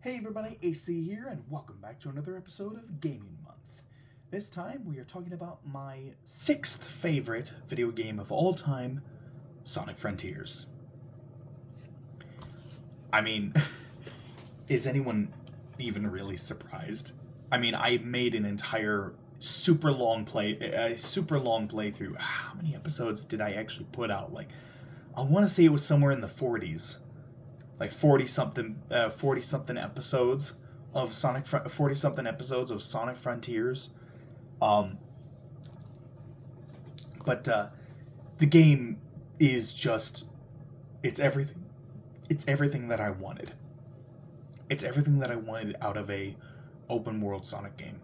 Hey everybody, AC here, and welcome back to another episode of Gaming Month. This time we are talking about my sixth favorite video game of all time, Sonic Frontiers. I mean, is anyone even really surprised? I mean, I made an entire super long playthrough. How many episodes did I actually put out? I want to say it was somewhere in the 40s. 40 something episodes of 40 something episodes of Sonic Frontiers. Um but the game is just it's everything. It's everything that I wanted. It's everything that I wanted out of a open world Sonic game.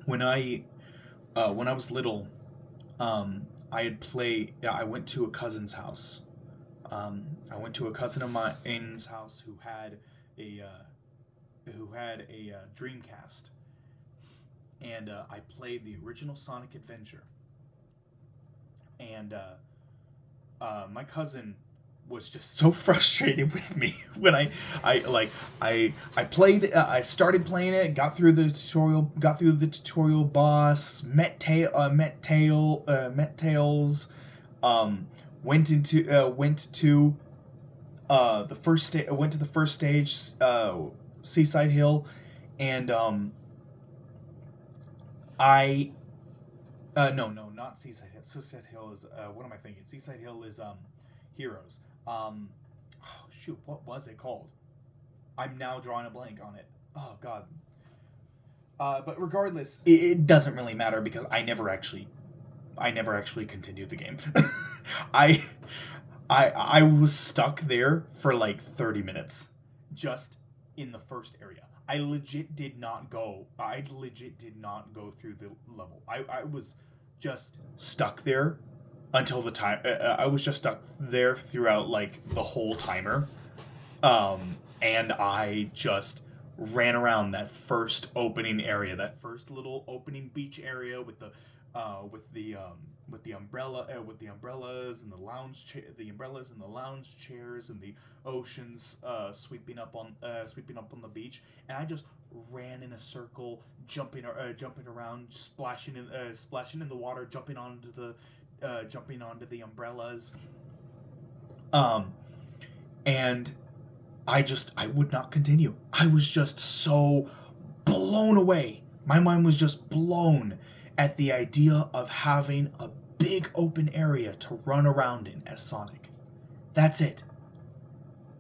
When I was little, I went to a cousin's house. I went to a cousin of mine's house who had a Dreamcast, and I played the original Sonic Adventure. And my cousin was just so frustrated with me when I played. I started playing it, got through the tutorial boss, met Tails, went to the first went to the first stage, Seaside Hill, and I no, not Seaside Hill. Seaside Hill is what am I thinking? Seaside Hill is Heroes. Oh, shoot, what was it called? I'm now drawing a blank on it. Oh God. But regardless, it doesn't really matter because I never actually continued the game. I I was stuck there for like 30 minutes, just in the first area. I legit did not go. I legit did not go through the level. I was just stuck there until the time. I was just stuck there throughout like the whole timer. And I just ran around that first opening area, that first little opening beach area with the with the umbrellas and the umbrellas and the lounge chairs and the oceans sweeping up on the beach, and I just ran in a circle, jumping around, splashing in the water, jumping onto the umbrellas, and I would not continue. I was just so blown away. My mind was just blown at the idea of having a big open area to run around in as Sonic. That's it.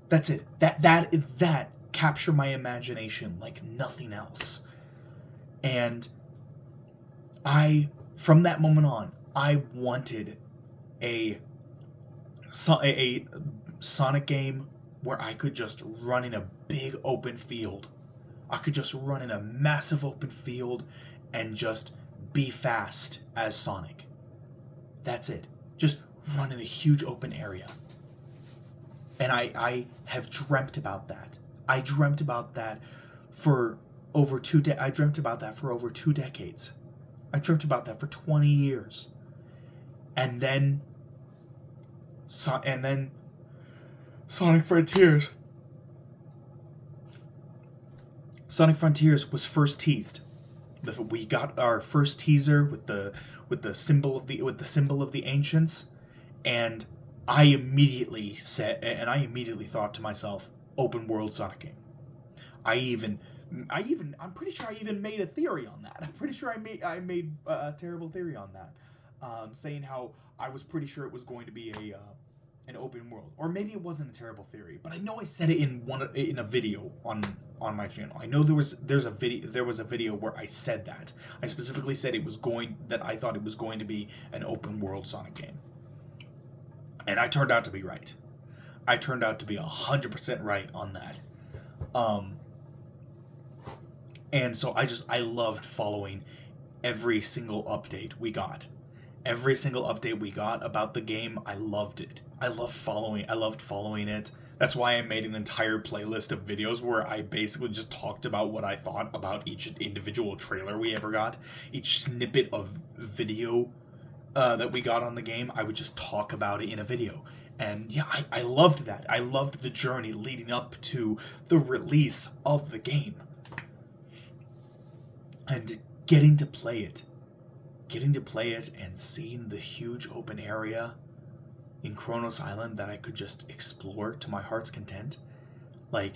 That's it. That captured my imagination like nothing else. And from that moment on, I wanted a Sonic game where I could just run in a big open field. I could just run in a massive open field and just be fast as Sonic. That's it. Just run in a huge open area. And I have dreamt about that. I dreamt about that for over I dreamt about that for over 2 decades. I dreamt about that for 20 years. And then Sonic Frontiers. Sonic Frontiers was first teased. We got our first teaser with the symbol of the ancients, and I immediately thought to myself, open world Sonic game. I'm pretty sure I even made a theory on that. I'm pretty sure I made a terrible theory on that, saying how I was pretty sure it was going to be an open world, or maybe it wasn't a terrible theory, but I know I said it in a video on my channel. I know there was a video where I said that. I specifically said that I thought it was going to be an open world Sonic game, and I turned out to be right. I turned out to be 100% right on that. And so I loved following every single update we got. Every single update we got about the game, I loved it. I loved following it. That's why I made an entire playlist of videos where I basically just talked about what I thought about each individual trailer we ever got, each snippet of video that we got on the game, I would just talk about it in a video. And yeah, I loved that. I loved the journey leading up to the release of the game. And getting to play it. Getting to play it and seeing the huge open area in Kronos Island that I could just explore to my heart's content. Like,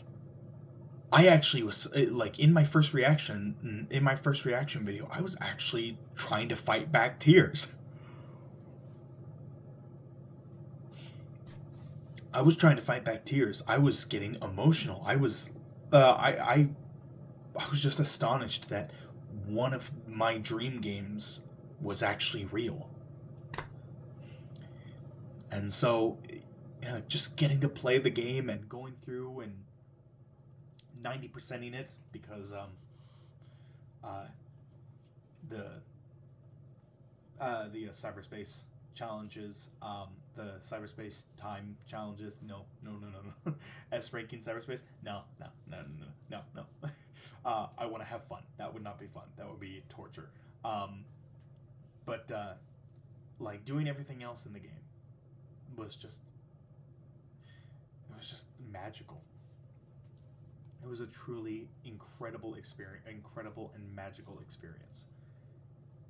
I actually was like in my first reaction video, I was actually trying to fight back tears. I was trying to fight back tears. I was getting emotional. I was I was just astonished that one of my dream games was actually real. And so just getting to play the game and going through and 90%ing it, because the cyberspace challenges, the cyberspace time challenges. No. S ranking cyberspace. No. I want to have fun. That would not be fun. That would be torture. But like doing everything else in the game was just magical. It was a truly incredible and magical experience.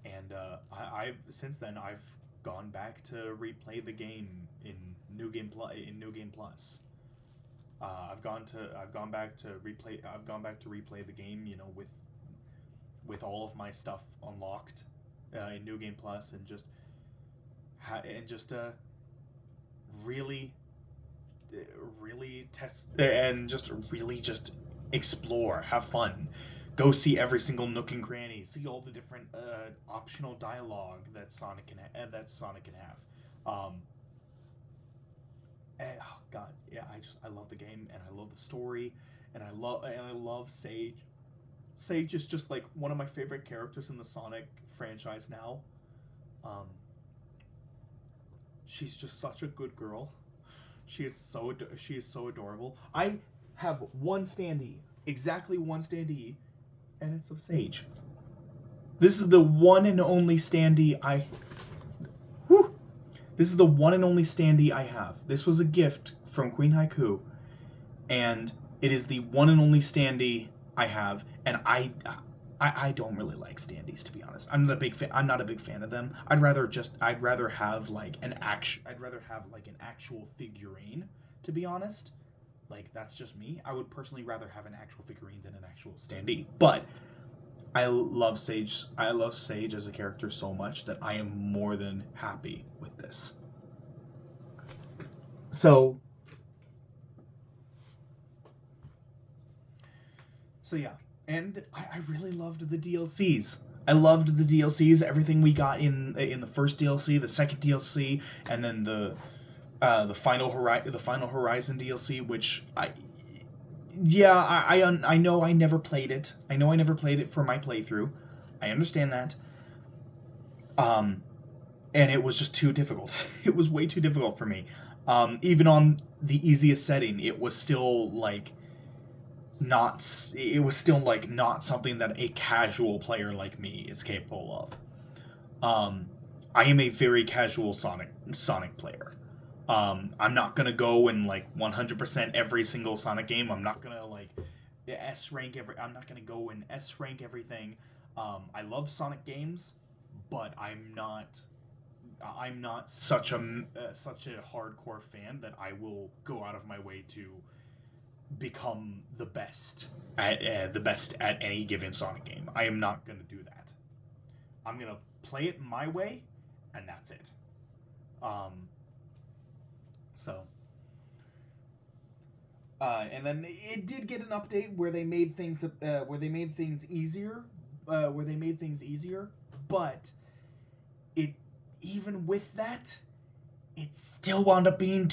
And I've since then I've gone back to replay the game in New Game Plus. I've gone back to replay the game, with all of my stuff unlocked in New Game Plus, and just really test and just explore, have fun, go see every single nook and cranny, see all the different optional dialogue that Sonic can have. Oh God, yeah, I love the game, and I love the story, and I love Sage. Sage is just like one of my favorite characters in the Sonic franchise now. She's just such a good girl. She is so adorable. I have exactly one standee, and it's of Sage. This is the one and only standee I have. This was a gift from Queen Haiku, and it is the one and only standee I have. And I don't really like standees, to be honest. I'm not a big fan of them. I'd rather have like an actual figurine, to be honest. Like, that's just me. I would personally rather have an actual figurine than an actual standee. But I love Sage as a character so much that I am more than happy with this. So yeah. And I really loved the DLCs. I loved the DLCs, everything we got in the first DLC, the second DLC, and then the Final Horizon DLC, which I know I never played it. I know I never played it for my playthrough. I understand that. And it was just too difficult. It was way too difficult for me. Even on the easiest setting, it was still not something that a casual player like me is capable of. I am a very casual Sonic player. I'm not gonna go and 100% every single Sonic game. I'm not gonna I'm not gonna go and S rank everything. I love Sonic games, but I'm not such a hardcore fan that I will go out of my way to become the best at any given Sonic game. I am not gonna do that. I'm gonna play it my way, and that's it. And then it did get an update where they made things easier. But it even with that, it still wound up being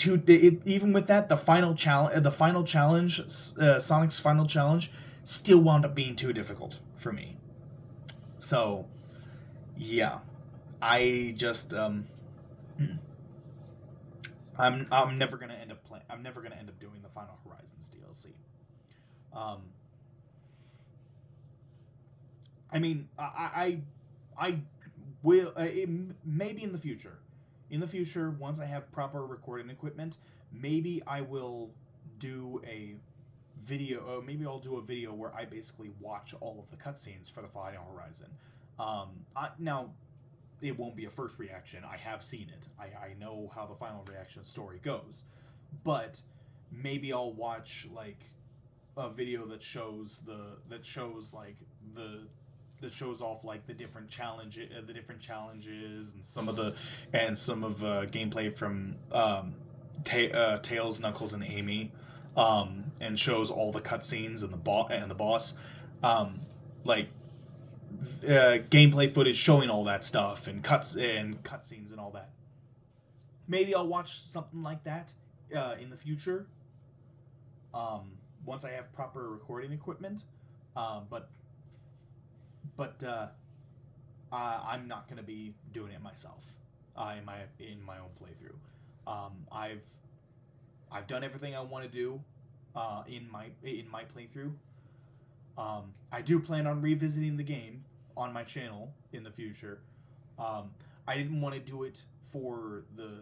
even with that, the final challenge, Sonic's final challenge, still wound up being too difficult for me. So, yeah, I just I'm never gonna end up doing the Final Horizons DLC. I mean, I maybe in the future. In the future, once I have proper recording equipment, maybe I will do a video. Maybe I'll do a video where I basically watch all of the cutscenes for the Final Horizon. Now, it won't be a first reaction. I have seen it. I know how the final reaction story goes, but maybe I'll watch like a video that shows off like the different challenges and some of gameplay from Tails, Knuckles, and Amy, and shows all the cutscenes and the boss, like gameplay footage showing all that stuff and cutscenes and all that. Maybe I'll watch something like that in the future. Once I have proper recording equipment, but I'm not gonna be doing it myself. In my own playthrough. I've done everything I want to do in my playthrough. I do plan on revisiting the game on my channel in the future. I didn't want to do it for the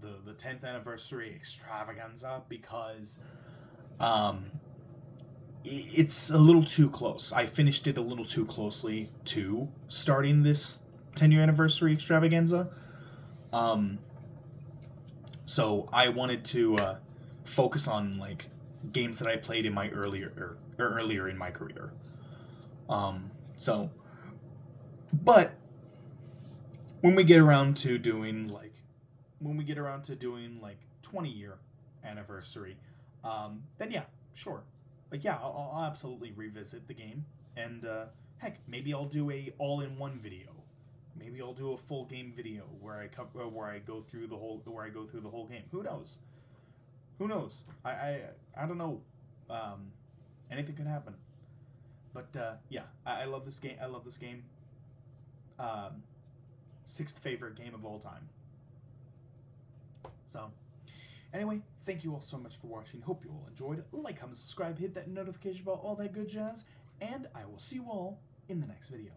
10th anniversary extravaganza because it's a little too close. I finished it a little too closely to starting this 10-year anniversary extravaganza. So I wanted to focus on like games that I played in my earlier in my career. But when we get around to doing like 20-year anniversary, then yeah, sure. Like yeah, I'll absolutely revisit the game, and heck, maybe I'll do a all-in-one video. Maybe I'll do a full game video where I go through the whole game. Who knows? I don't know. Anything can happen. But yeah, I love this game. Sixth favorite game of all time. So, anyway, thank you all so much for watching. Hope you all enjoyed. Like, comment, subscribe, hit that notification bell, all that good jazz. And I will see you all in the next video.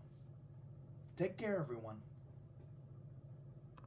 Take care, everyone.